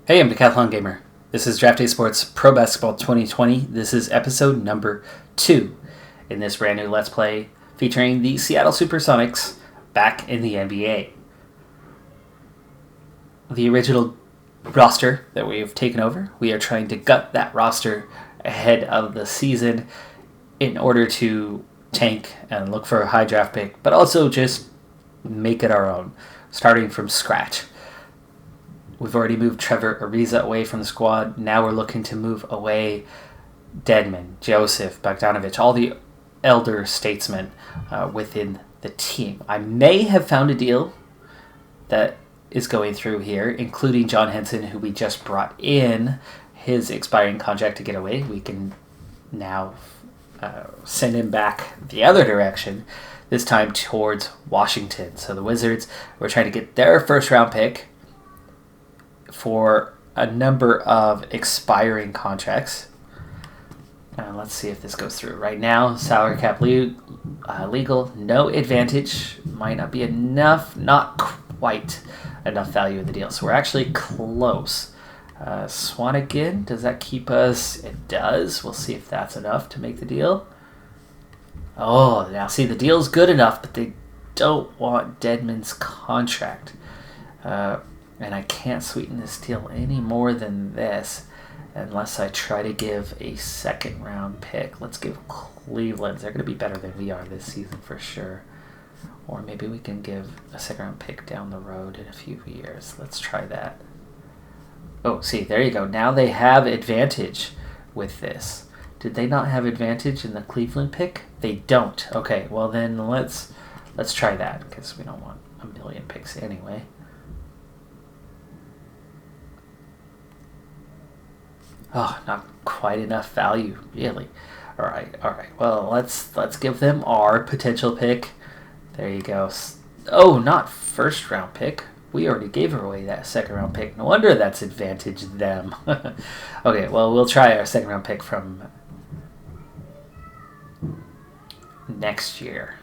Hey, I'm Decathlon Gamer. This is Draft Day Sports Pro Basketball 2020. This is episode number 2 in this brand new Let's Play featuring the Seattle Supersonics back in the NBA. The original roster that we've taken over, we are trying to gut that roster ahead of the season in order to tank and look for a high draft pick, but also just make it our own, starting from scratch. We've already moved Trevor Ariza away from the squad. Now we're looking to move away Dedmon, Joseph, Bogdanovich, all the elder statesmen within the team. I may have found a deal that is going through here, including John Henson, who we just brought in his expiring contract to get away. We can now send him back the other direction, this time towards Washington. So the Wizards, we're trying to get their first round pick for a number of expiring contracts. Let's see if this goes through. Right now, salary cap legal, no advantage. Might not be enough, not quite enough value in the deal. So we're actually close. Swanigan, does that keep us? It does. We'll see if that's enough to make the deal. Oh, now see, the deal's good enough, but they don't want Dedmon's contract. And I can't sweeten this deal any more than this unless I try to give a second round pick. Let's give Cleveland. They're going to be better than we are this season for sure. Or maybe we can give a second round pick down the road in a few years. Let's try that. Oh, see, there you go. Now they have advantage with this. Did they not have advantage in the Cleveland pick? They don't. Okay, well then let's try that because we don't want a million picks anyway. Oh, not quite enough value, really. All right. Well, let's give them our potential pick. There you go. Oh, not first round pick. We already gave away that second round pick. No wonder that's advantage them. Okay, well, we'll try our second round pick from next year.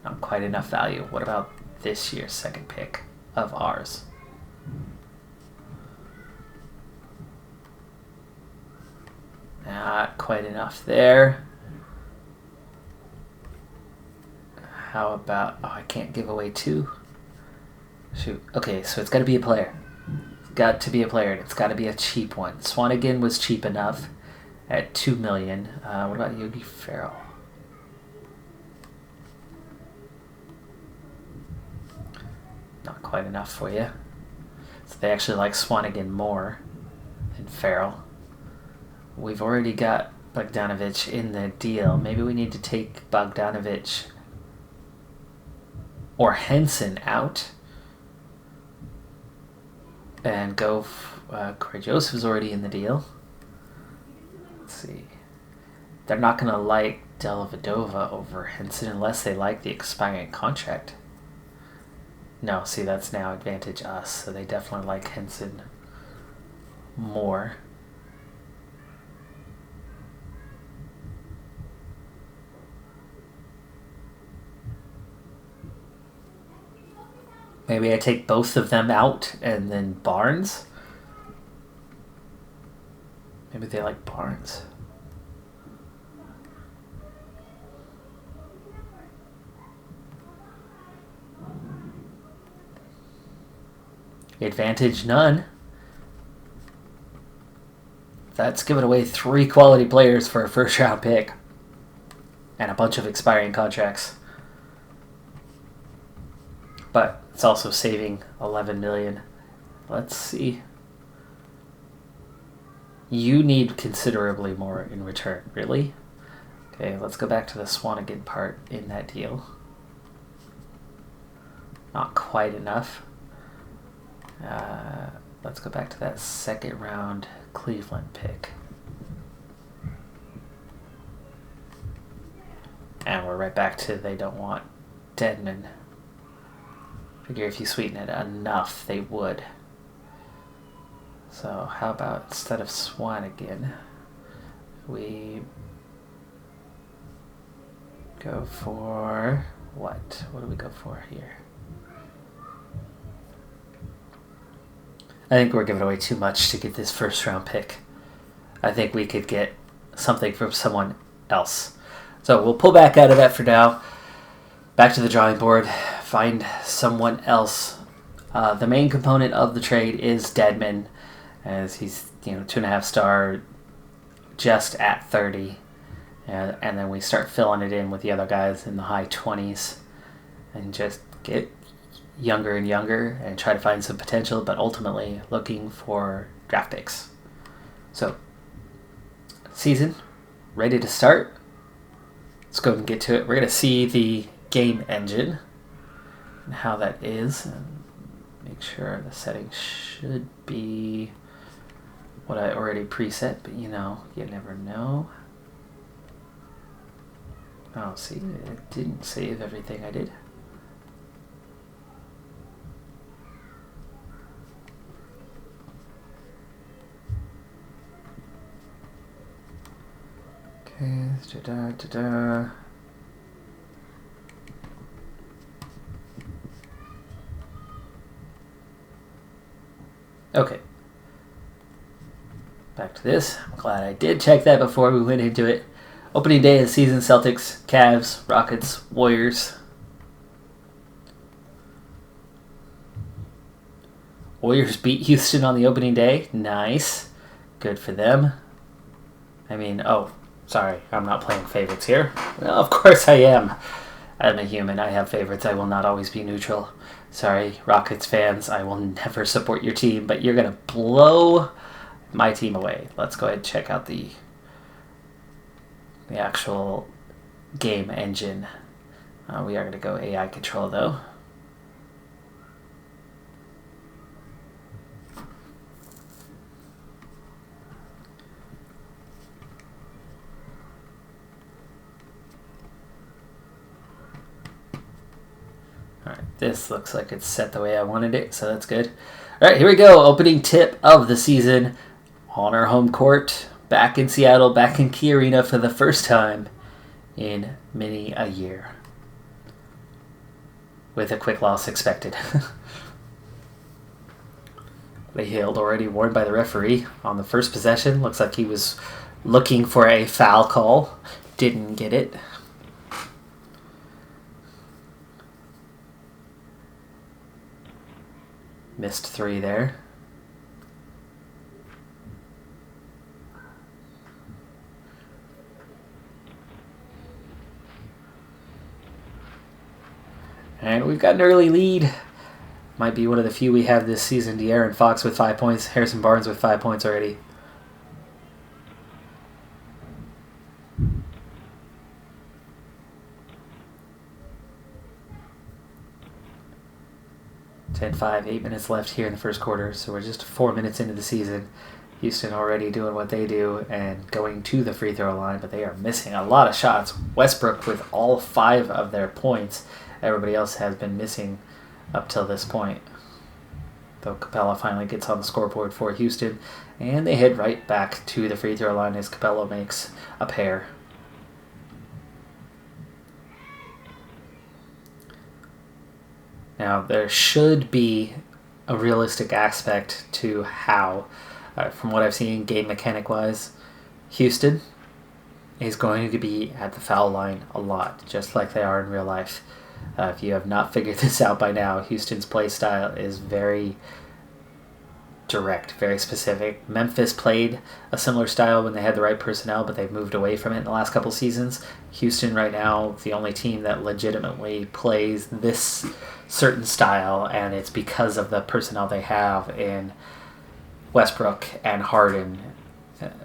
Not quite enough value. What about this year's second pick of ours? Not quite enough there. How about... Oh, I can't give away 2. Shoot. Okay, so it's got to be a player. It's got to be a player, and it's got to be a cheap one. Swanigan was cheap enough at $2 million. What about Yogi Ferrell? Not quite enough for you. So they actually like Swanigan more than Ferrell. We've already got Bogdanovich in the deal. Maybe we need to take Bogdanovich or Henson out and go. Corey Joseph is already in the deal. Let's see. They're not going to like Dellavedova over Henson unless they like the expiring contract. No, see, that's now advantage us. So they definitely like Henson more. Maybe I take both of them out and then Barnes. Maybe they like Barnes. Advantage none. That's giving away 3 quality players for a first round pick. And a bunch of expiring contracts. But it's also saving $11 million. Let's see. You need considerably more in return, really? Okay, let's go back to the Swanigan part in that deal. Not quite enough. Let's go back to that second round Cleveland pick. And we're right back to they don't want Dedmon. Figure if you sweeten it enough, they would. So how about instead of Swanigan, we go for what? What do we go for here? I think we're giving away too much to get this first round pick. I think we could get something from someone else. So we'll pull back out of that for now. Back to the drawing board. Find someone else. The main component of the trade is Dedman, as he's 2.5 star, just at 30, and then we start filling it in with the other guys in the high 20s, and just get younger and younger and try to find some potential, but ultimately looking for draft picks. So, season ready to start. Let's go and get to it. We're going to see the game engine and how that is, and make sure the settings should be what I already preset, but you never know. Oh, see, it didn't save everything I did. Okay, da-da-da-da. Okay. Back to this. I'm glad I did check that before we went into it. Opening day of the season, Celtics, Cavs, Rockets, Warriors. Warriors beat Houston on the opening day. Nice. Good for them. Sorry, I'm not playing favorites here. Well, of course I am. I'm a human. I have favorites. I will not always be neutral. Sorry, Rockets fans. I will never support your team, but you're going to blow my team away. Let's go ahead and check out the actual game engine. We are going to go AI control, though. Alright, this looks like it's set the way I wanted it, so that's good. Alright, here we go. Opening tip of the season on our home court. Back in Seattle, back in Key Arena for the first time in many a year. With a quick loss expected. Hield already warned by the referee on the first possession. Looks like he was looking for a foul call. Didn't get it. Missed 3 there. And we've got an early lead. Might be one of the few we have this season. De'Aaron Fox with 5 points. Harrison Barnes with 5 points already. (10-5), 8 minutes left here in the first quarter, so we're just 4 minutes into the season. Houston already doing what they do and going to the free throw line, but they are missing a lot of shots. Westbrook with all 5 of their points. Everybody else has been missing up till this point. Though Capella finally gets on the scoreboard for Houston, and they head right back to the free throw line as Capella makes a pair. Now, there should be a realistic aspect to how, from what I've seen game mechanic-wise, Houston is going to be at the foul line a lot, just like they are in real life. If you have not figured this out by now, Houston's play style is very direct, very specific. Memphis played a similar style when they had the right personnel, but they've moved away from it in the last couple seasons. Houston right now, the only team that legitimately plays this certain style, and it's because of the personnel they have in Westbrook and Harden.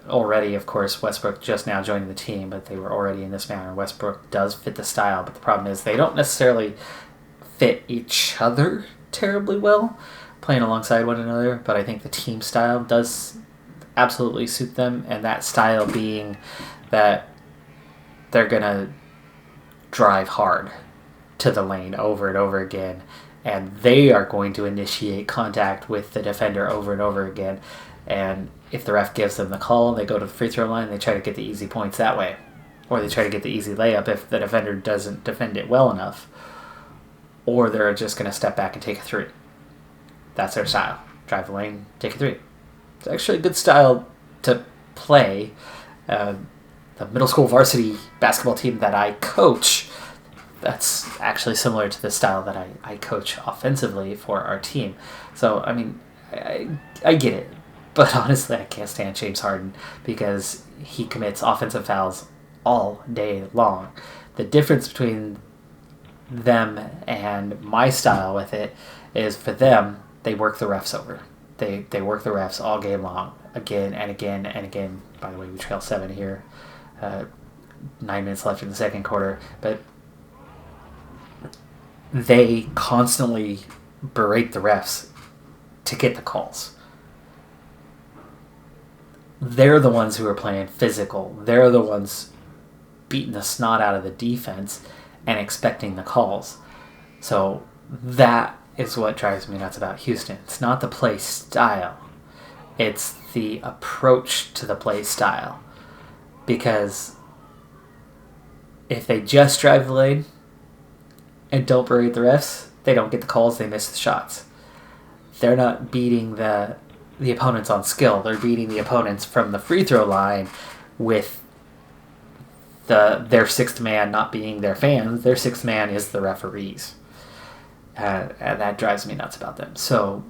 Already, of course, Westbrook just now joining the team, but they were already in this manner. Westbrook does fit the style, but the problem is they don't necessarily fit each other terribly well, playing alongside one another, but I think the team style does absolutely suit them, and that style being that they're going to drive hard to the lane over and over again, and they are going to initiate contact with the defender over and over again, and if the ref gives them the call, they go to the free throw line, they try to get the easy points that way, or they try to get the easy layup if the defender doesn't defend it well enough, or they're just going to step back and take a 3. That's their style. drive the lane, take a three. It's actually a good style to play. The middle school varsity basketball team that I coach, that's actually similar to the style that I coach offensively for our team. So, I mean, I get it. But honestly, I can't stand James Harden because he commits offensive fouls all day long. The difference between them and my style with it is for them, they work the refs over. They work the refs all game long, again and again and again. By the way, we trail 7 here. 9 minutes left in the second quarter. But they constantly berate the refs to get the calls. They're the ones who are playing physical. They're the ones beating the snot out of the defense and expecting the calls. So that is what drives me nuts about Houston. It's not the play style. It's the approach to the play style. Because if they just drive the lane and don't berate the refs, they don't get the calls, they miss the shots. They're not beating the opponents on skill. They're beating the opponents from the free throw line with their sixth man not being their fans. Their sixth man is the referees. And that drives me nuts about them. So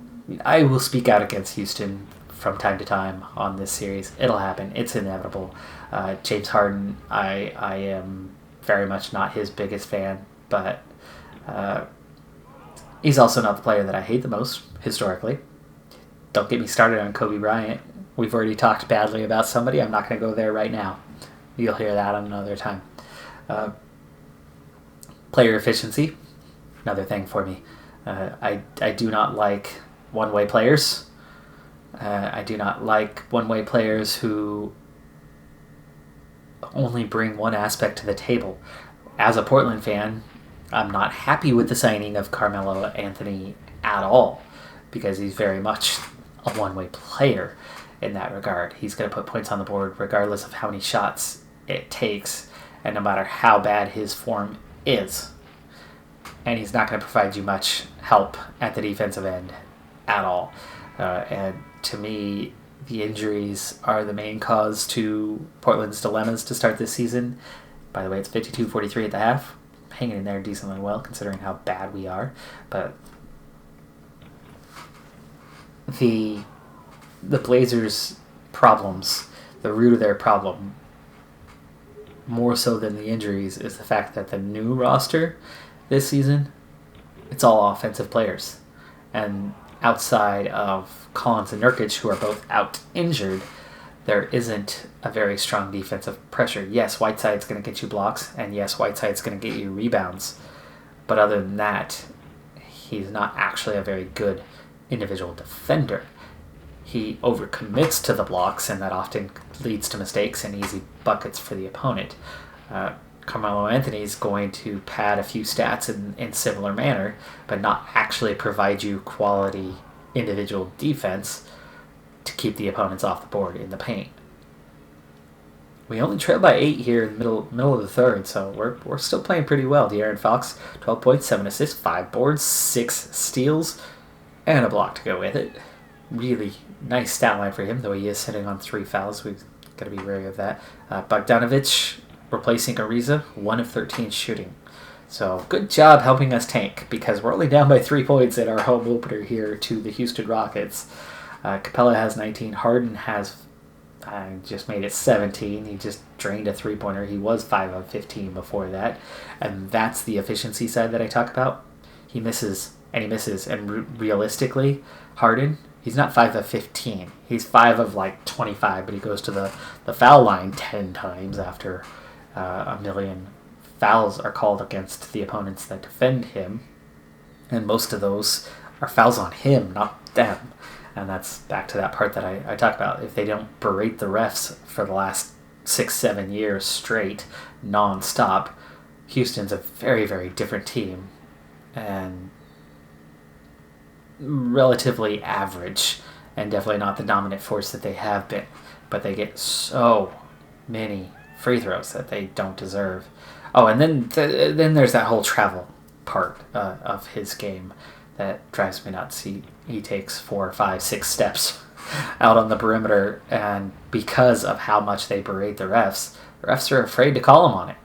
I will speak out against Houston from time to time on this series. It'll happen. It's inevitable. James Harden, I am very much not his biggest fan, but he's also not the player that I hate the most, historically. Don't get me started on Kobe Bryant. We've already talked badly about somebody. I'm not going to go there right now. You'll hear that on another time. Player efficiency, another thing for me. I do not like one-way players. I do not like one-way players who only bring one aspect to the table. As a Portland fan, I'm not happy with the signing of Carmelo Anthony at all because he's very much a one-way player in that regard. He's going to put points on the board regardless of how many shots it takes and no matter how bad his form is. And he's not going to provide you much help at the defensive end at all. And to me, the injuries are the main cause to Portland's dilemmas to start this season. By the way, it's 52-43 at the half. Hanging in there decently well considering how bad we are. But the Blazers' problems, the root of their problem, more so than the injuries, is the fact that the new roster this season, it's all offensive players. And outside of Collins and Nurkic, who are both out injured, there isn't a very strong defensive pressure. Yes, Whiteside's going to get you blocks, and yes, Whiteside's going to get you rebounds. But other than that, he's not actually a very good individual defender. He overcommits to the blocks, and that often leads to mistakes and easy buckets for the opponent. Carmelo Anthony's going to pad a few stats in similar manner, but not actually provide you quality individual defense to keep the opponents off the board in the paint. We only trail by 8 here in the middle of the third, so we're still playing pretty well. De'Aaron Fox, 12 points, 7 assists, 5 boards, 6 steals, and a block to go with it. Really nice stat line for him, though he is sitting on 3 fouls. We've got to be wary of that. Bogdanovic replacing Ariza, 1 of 13 shooting. So good job helping us tank, because we're only down by 3 points in our home opener here to the Houston Rockets. Capella has 19. Harden has just made it 17. He just drained a three-pointer. He was 5 of 15 before that. And that's the efficiency side that I talk about. He misses, and he misses. And realistically, Harden, he's not 5 of 15. He's 5 of like 25, but he goes to the foul line 10 times after a million fouls are called against the opponents that defend him. And most of those are fouls on him, not them. And that's back to that part that I talk about. If they don't berate the refs for the last 6-7 years straight, non-stop, Houston's a very, very different team. And relatively average. And definitely not the dominant force that they have been. But they get so many free throws that they don't deserve. Oh, and then there's that whole travel part of his game that drives me nuts. He takes 4, 5, 6 steps out on the perimeter, and because of how much they berate the refs are afraid to call him on it.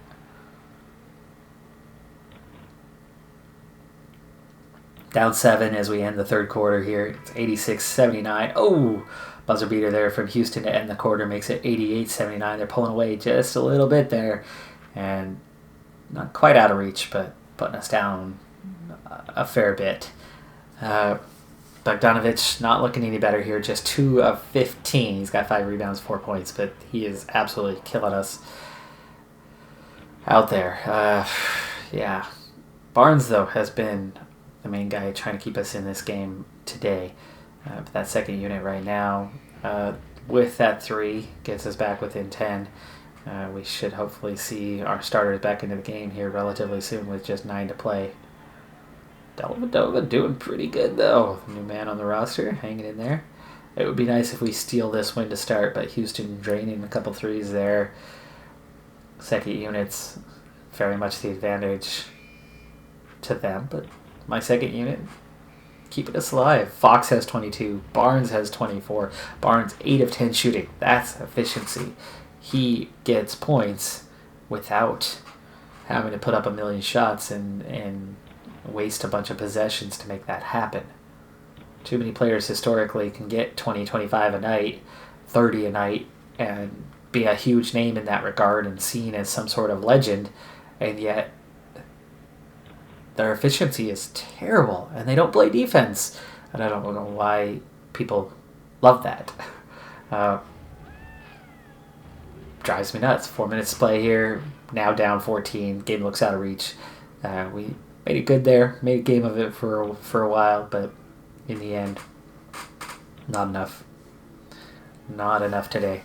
Down 7 as we end the third quarter here. It's 86-79. Oh, buzzer beater there from Houston to end the quarter makes it 88-79. They're pulling away just a little bit there, and not quite out of reach, but putting us down a fair bit. Bogdanovic not looking any better here, just 2 of 15. He's got 5 rebounds, 4 points, but he is absolutely killing us out there. Yeah. Barnes, though, has been the main guy trying to keep us in this game today. But that second unit right now, with that 3, gets us back within 10. We should hopefully see our starters back into the game here relatively soon with just 9 to play. Dellavedova doing pretty good, though. New man on the roster, hanging in there. It would be nice if we steal this win to start, but Houston draining a couple threes there. Second unit's very much the advantage to them, but my second unit keeping us alive. Fox has 22. Barnes has 24. Barnes 8 of 10 shooting. That's efficiency. He gets points without having to put up a million shots and waste a bunch of possessions to make that happen. Too many players historically can get 20, 25 a night, 30 a night, and be a huge name in that regard and seen as some sort of legend, and yet their efficiency is terrible, and they don't play defense. And I don't know why people love that. Drives me nuts. 4 minutes to play here, now down 14. Game looks out of reach. We made it good there, made a game of it for a while, but in the end, not enough. Not enough today.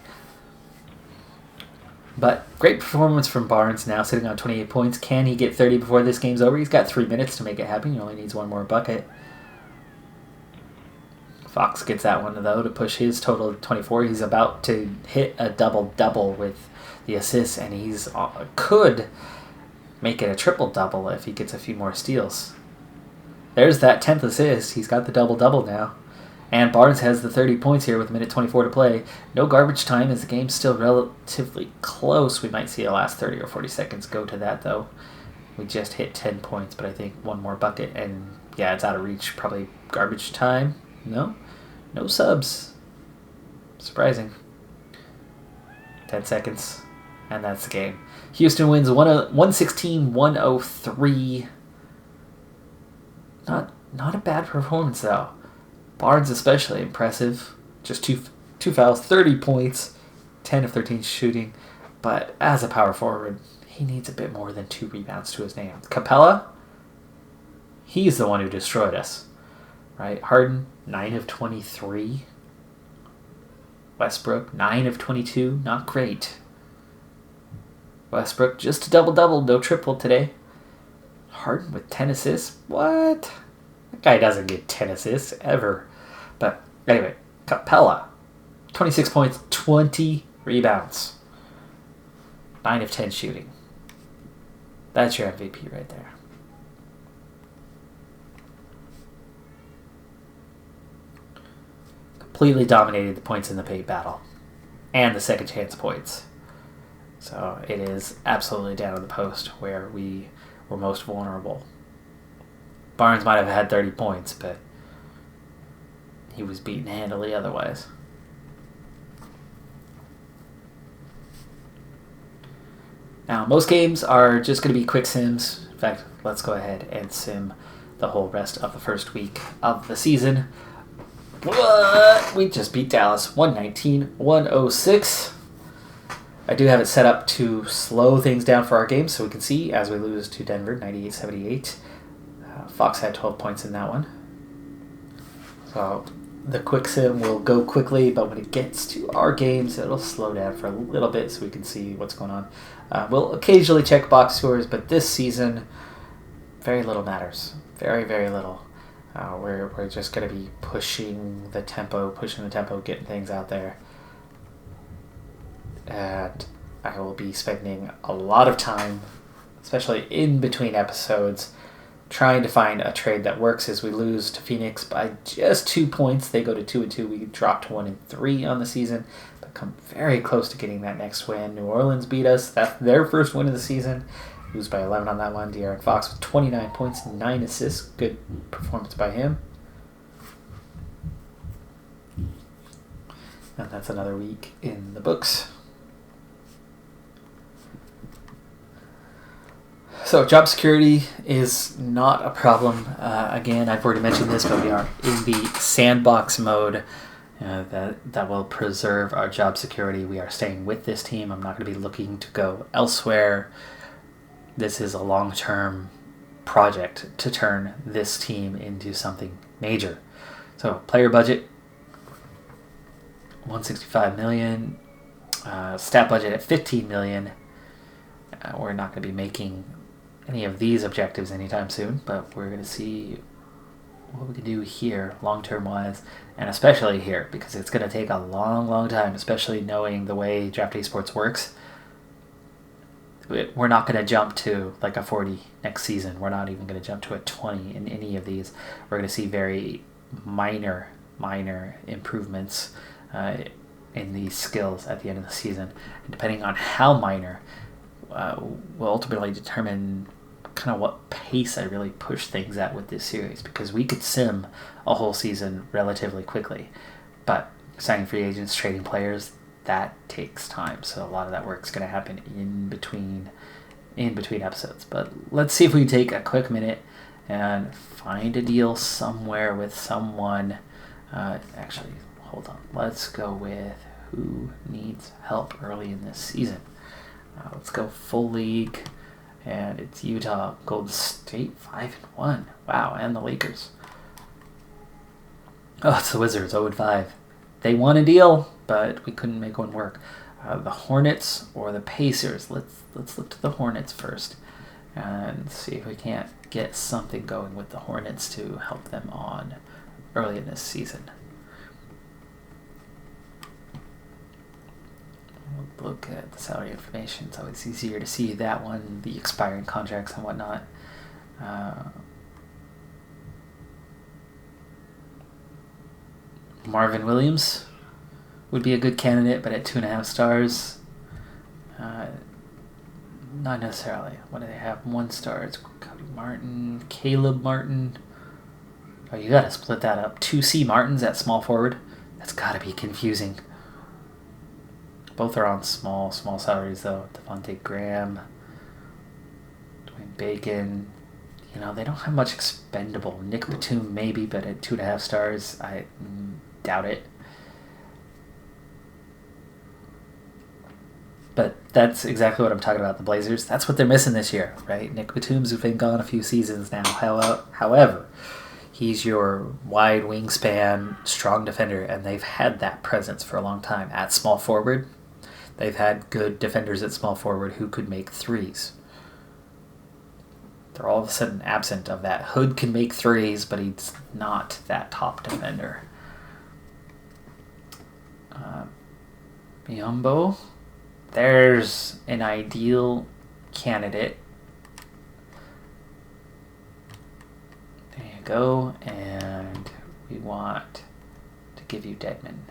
But great performance from Barnes, now sitting on 28 points. Can he get 30 before this game's over? He's got 3 minutes to make it happen. He only needs 1 more bucket. Fox gets that one, though, to push his total to 24. He's about to hit a double-double with the assists, and he's could make it a triple-double if he gets a few more steals. There's that 10th assist. He's got the double-double now. And Barnes has the 30 points here with a minute 24 to play. No garbage time as the game's still relatively close. We might see the last 30 or 40 seconds go to that, though. We just hit 10 points, but I think 1 more bucket, and yeah, it's out of reach. Probably garbage time. No subs. Surprising. 10 seconds, and that's the game. Houston wins 116-103. Not a bad performance, though. Barnes especially impressive. Just two fouls, 30 points, 10 of 13 shooting. But as a power forward, he needs a bit more than 2 rebounds to his name. Capella, he's the one who destroyed us. Right? Harden, 9 of 23. Westbrook, 9 of 22. Not great. Westbrook, just a double-double, no triple today. Harden with 10 assists? What? That guy doesn't get 10 assists ever. But anyway, Capella, 26 points, 20 rebounds. 9 of 10 shooting. That's your MVP right there. Completely dominated the points in the paint battle. And the second chance points. So it is absolutely down in the post where we were most vulnerable. Barnes might have had 30 points, but he was beaten handily otherwise. Now, most games are just going to be quick sims. In fact, let's go ahead and sim the whole rest of the first week of the season. What? We just beat Dallas 119-106. I do have it set up to slow things down for our game so we can see as we lose to Denver 98-78. Fox had 12 points in that one. So the quick sim will go quickly, but when it gets to our games, it'll slow down for a little bit so we can see what's going on. We'll occasionally check box scores, but this season, very little matters. Very, very little. We're just going to be pushing the tempo, getting things out there. And I will be spending a lot of time, especially in between episodes, trying to find a trade that works as we lose to Phoenix by just 2 points. They go to 2-2. We drop to 1-3 on the season, but come very close to getting that next win. New Orleans beat us. That's their first win of the season. Lose by 11 on that one. De'Aaron Fox with 29 points and 9 assists. Good performance by him. And that's another week in the books. So job security is not a problem. Again, I've already mentioned this, but we are in the sandbox mode that will preserve our job security. We are staying with this team. I'm not going to be looking to go elsewhere. This is a long-term project to turn this team into something major. So player budget, $165 million. Stat budget at $15 million. We're not going to be making any of these objectives anytime soon, but we're going to see what we can do here long-term wise, and especially here, because it's going to take a long time, especially knowing the way Draft Esports works. We're not going to jump to like a 40 next season. We're not even going to jump to a 20 in any of these. We're going to see very minor improvements in these skills at the end of the season. And depending on how minor, will ultimately determine kind of what pace I really push things at with this series, because we could sim a whole season relatively quickly, but signing free agents, trading players, that takes time. So a lot of that work is going to happen in between episodes. But let's see if we can take a quick minute and find a deal somewhere with someone. Actually, hold on. Let's go with who needs help early in this season. Let's go full league, and it's Utah. Golden State 5-1. Wow, and the Lakers. Oh, it's the Wizards 0-5. They won a deal, but we couldn't make one work. The Hornets or the Pacers. Let's look to the Hornets first and see if we can't get something going with the Hornets to help them on early in this season. Look at the salary information. It's always easier to see that one, the expiring contracts and whatnot. Marvin Williams would be a good candidate, but at 2.5 stars, not necessarily. What do they have? 1 star. It's Cody Martin, Caleb Martin. Oh, you got to split that up. 2 C Martins at small forward. That's got to be confusing. Both are on small salaries, though. Devontae Graham, Dwayne Bacon. They don't have much expendable. Nick Batum, maybe, but at 2.5 stars, I doubt it. But that's exactly what I'm talking about, the Blazers. That's what they're missing this year, right? Nick Batum's been gone a few seasons now. However, he's your wide wingspan, strong defender, and they've had that presence for a long time. At small forward, they've had good defenders at small forward who could make threes. They're all of a sudden absent of that. Hood can make threes, but he's not that top defender. Biyombo, there's an ideal candidate. There you go, and we want to give you Deadman.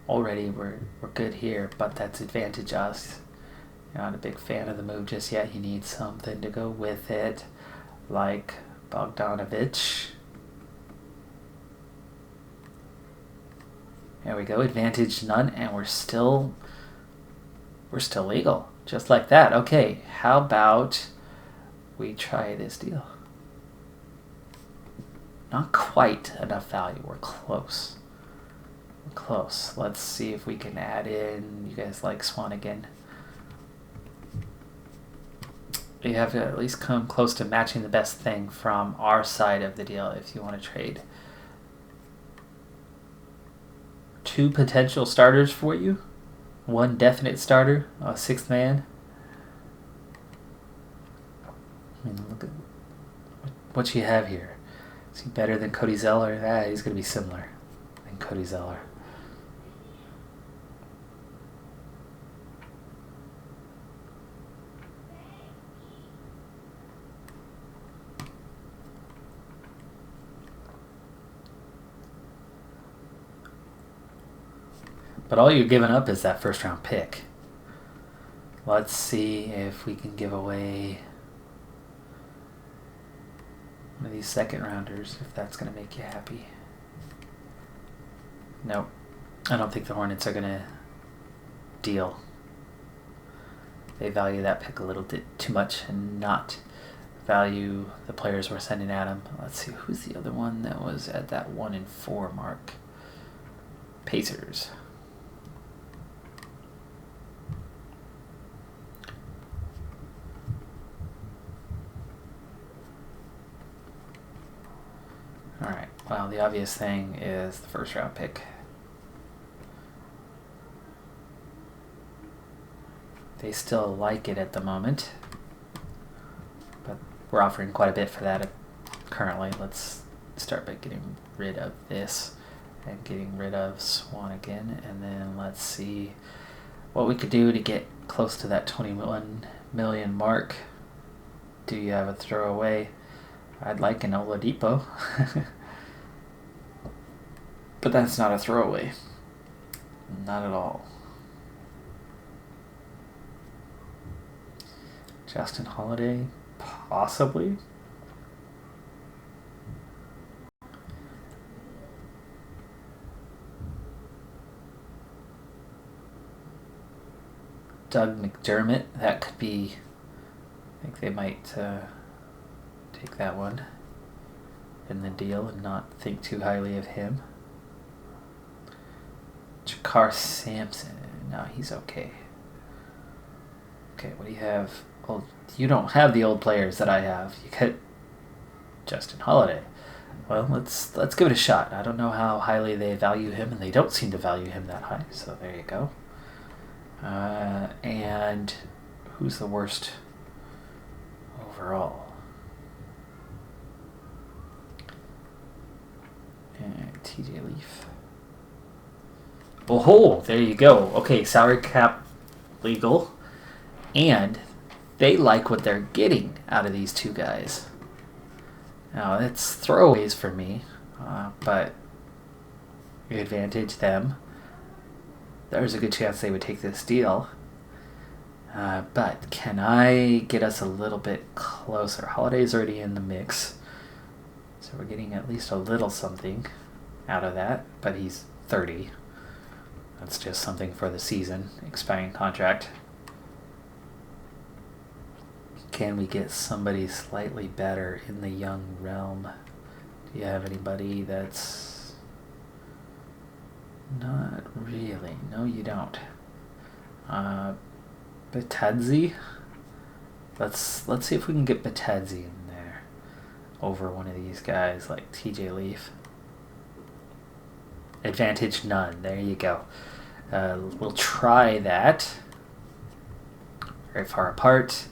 Already we're good here, but that's advantage us. You're not a big fan of the move just yet. You need something to go with it, like Bogdanovich. There we go, advantage none, and we're still legal, just like that. Okay, how about we try this deal? Not quite enough value. We're close. Let's see if we can add in. You guys like Swanigan. You have to at least come close to matching the best thing from our side of the deal if you want to trade. 2 potential starters for you. 1 definite starter, a 6th man. I mean, look at what you have here. Is he better than Cody Zeller? He's going to be similar than Cody Zeller. But all you're giving up is that first round pick. Let's see if we can give away one of these second rounders, if that's going to make you happy. Nope. I don't think the Hornets are going to deal. They value that pick a little bit too much and not value the players we're sending at them. Let's see, who's the other one that was at that 1-4 mark? Pacers. Alright, well, the obvious thing is the first round pick. They still like it at the moment, but we're offering quite a bit for that currently. Let's start by getting rid of this and getting rid of Swan again, and then let's see what we could do to get close to that 21 million mark. Do you have a throwaway? I'd like an Oladipo. But that's not a throwaway. Not at all. Justin Holiday? Possibly. Doug McDermott? That could be... I think they might take that one in the deal and not think too highly of him. Jakar Sampson. No, he's okay. Okay, what do you have? Well, you don't have the old players that I have. You get Justin Holiday. Well, let's give it a shot. I don't know how highly they value him, and they don't seem to value him that high. So there you go. And who's the worst overall? And TJ Leaf. Oh, there you go. Okay, salary cap legal. And they like what they're getting out of these two guys. Now, it's throwaways for me, but you advantage them. There's a good chance they would take this deal. But can I get us a little bit closer? Holiday's already in the mix. So we're getting at least a little something out of that. But he's 30. That's just something for the season. Expiring contract. Can we get somebody slightly better in the young realm? Do you have anybody that's... Not really. No, you don't. Batadze? Let's see if we can get Batadze in there over one of these guys like TJ Leaf. Advantage none. There you go. We'll try that. Very far apart.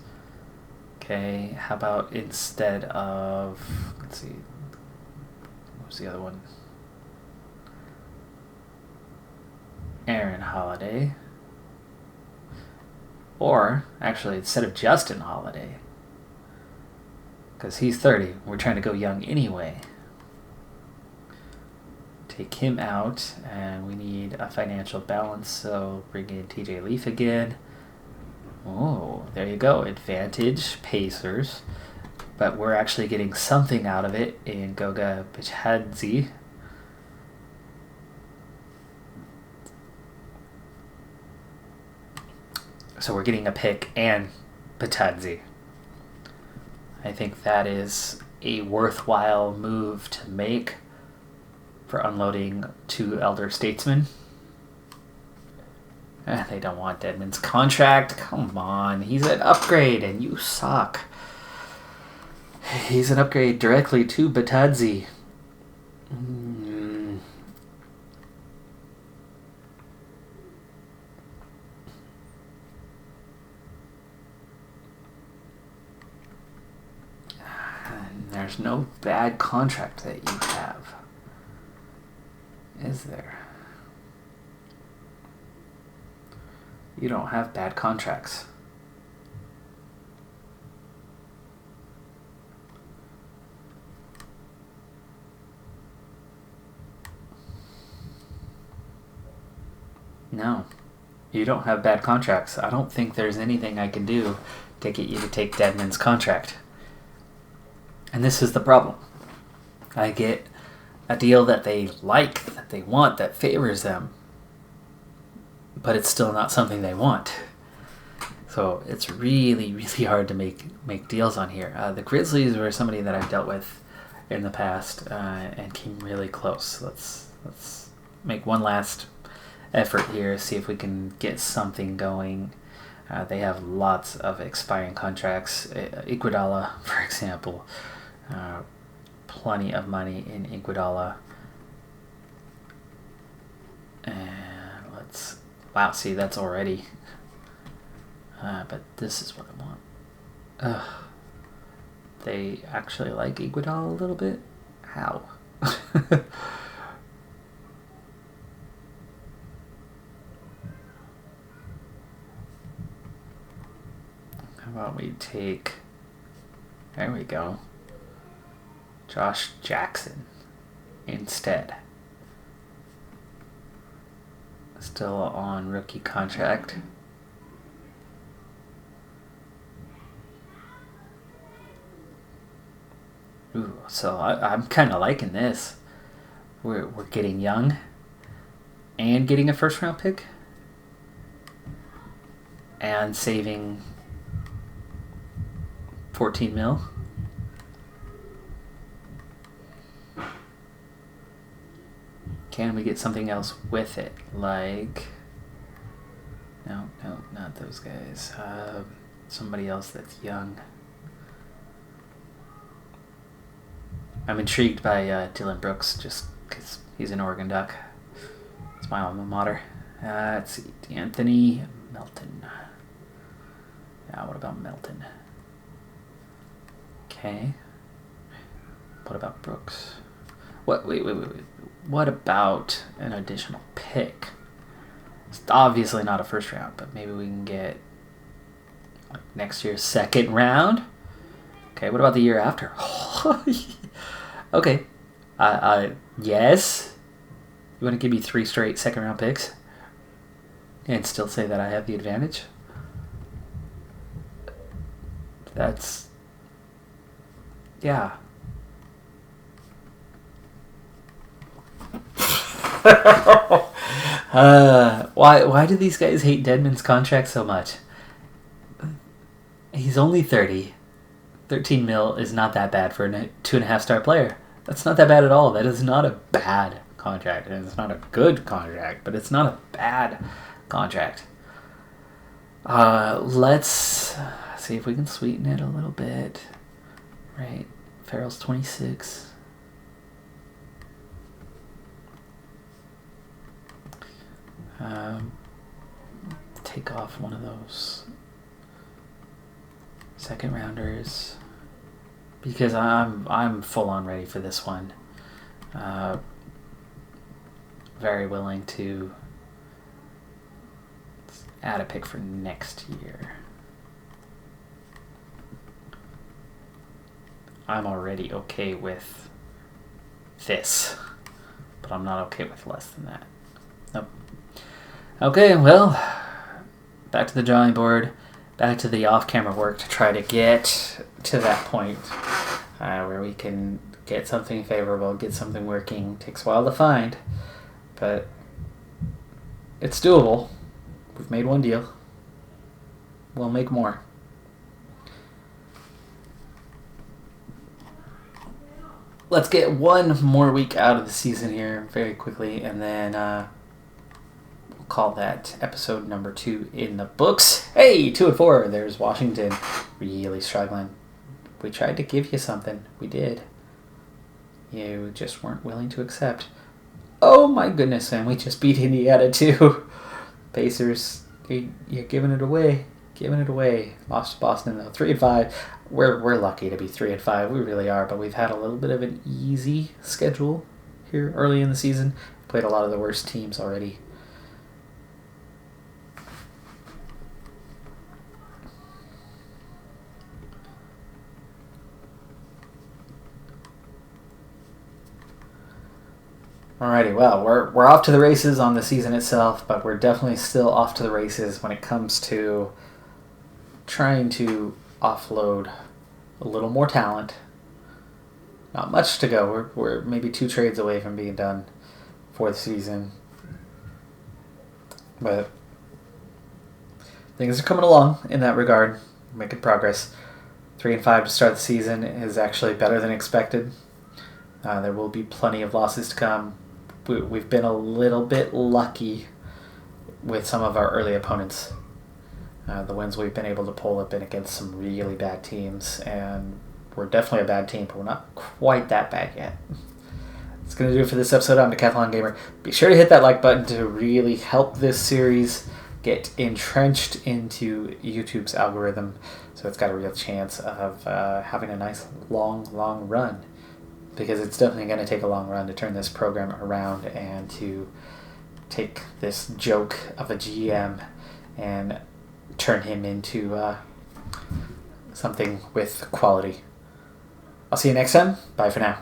Okay, how about instead of... Let's see. What was the other one? Aaron Holiday. Or, actually, instead of Justin Holiday. Because he's 30. We're trying to go young anyway. Take him out, and we need a financial balance, so bring in TJ Leaf again. Oh, there you go. Advantage, Pacers. But we're actually getting something out of it in Goga Bitadze. So we're getting a pick and Bitadze. I think that is a worthwhile move to make for unloading two elder statesmen. They don't want Dedmon's contract. Come on. He's an upgrade and you suck. He's an upgrade directly to Bitadze. There's no bad contract that you have. Is there? You don't have bad contracts. No, you don't have bad contracts. I don't think there's anything I can do to get you to take Dedmon's contract. And this is the problem. I get a deal that they like, that they want, that favors them, but it's still not something they want. So it's really, really hard to make deals on here. The Grizzlies were somebody that I've dealt with in the past and came really close. Let's make one last effort here, see if we can get something going. They have lots of expiring contracts. Iguodala, for example, plenty of money in Iguodala. And wow, see, that's already. But this is what I want. They actually like Iguodala a little bit? How? How about we take... There we go. Josh Jackson instead. Still on rookie contract. Ooh, so I'm kind of liking this. We're getting young and getting a first round pick and saving 14 mil. Can we get something else with it? Like, no, not those guys. Somebody else that's young. I'm intrigued by Dylan Brooks just because he's an Oregon Duck. It's my alma mater. Let's see. Anthony Melton. Yeah, what about Melton? Okay. What about Brooks? Wait. What about an additional pick? It's obviously not a first round, but maybe we can get like next year's second round. Okay, what about the year after? Okay. Yes. You want to give me 3 straight second round picks and still say that I have the advantage? That's... Yeah. Why do these guys hate Dedmon's contract so much? He's only 30. 13 mil is not that bad for a 2.5-star player. That's not that bad at all. That is not a bad contract. And it's not a good contract, but it's not a bad contract. Let's see if we can sweeten it a little bit. Right. Farrell's 26. Take off one of those second rounders because I'm full on ready for this one. Very willing to add a pick for next year. I'm already okay with this, but I'm not okay with less than that. Nope. Okay, well, back to the drawing board, back to the off-camera work to try to get to that point where we can get something favorable, get something working. Takes a while to find, but it's doable. We've made one deal. We'll make more. Let's get one more week out of the season here very quickly, and then we'll call that episode number 2 in the books. Hey, 2-4. There's Washington. Really struggling. We tried to give you something. We did. You just weren't willing to accept. Oh my goodness, man. We just beat Indiana too. Pacers, you're giving it away. Giving it away. Lost to Boston though. 3-5. We're lucky to be 3-5. We really are, but we've had a little bit of an easy schedule here early in the season. Played a lot of the worst teams already. Alrighty, well, we're off to the races on the season itself, but we're definitely still off to the races when it comes to trying to offload a little more talent. Not much to go. We're maybe 2 trades away from being done for the season. But things are coming along in that regard. Making progress. 3-5 to start the season is actually better than expected. There will be plenty of losses to come. We've been a little bit lucky with some of our early opponents. The wins we've been able to pull have been against some really bad teams, and we're definitely a bad team, but we're not quite that bad yet. That's going to do it for this episode. I'm Decathlon Gamer. Be sure to hit that like button to really help this series get entrenched into YouTube's algorithm, so it's got a real chance of having a nice long run. Because it's definitely going to take a long run to turn this program around and to take this joke of a GM and turn him into something with quality. I'll see you next time. Bye for now.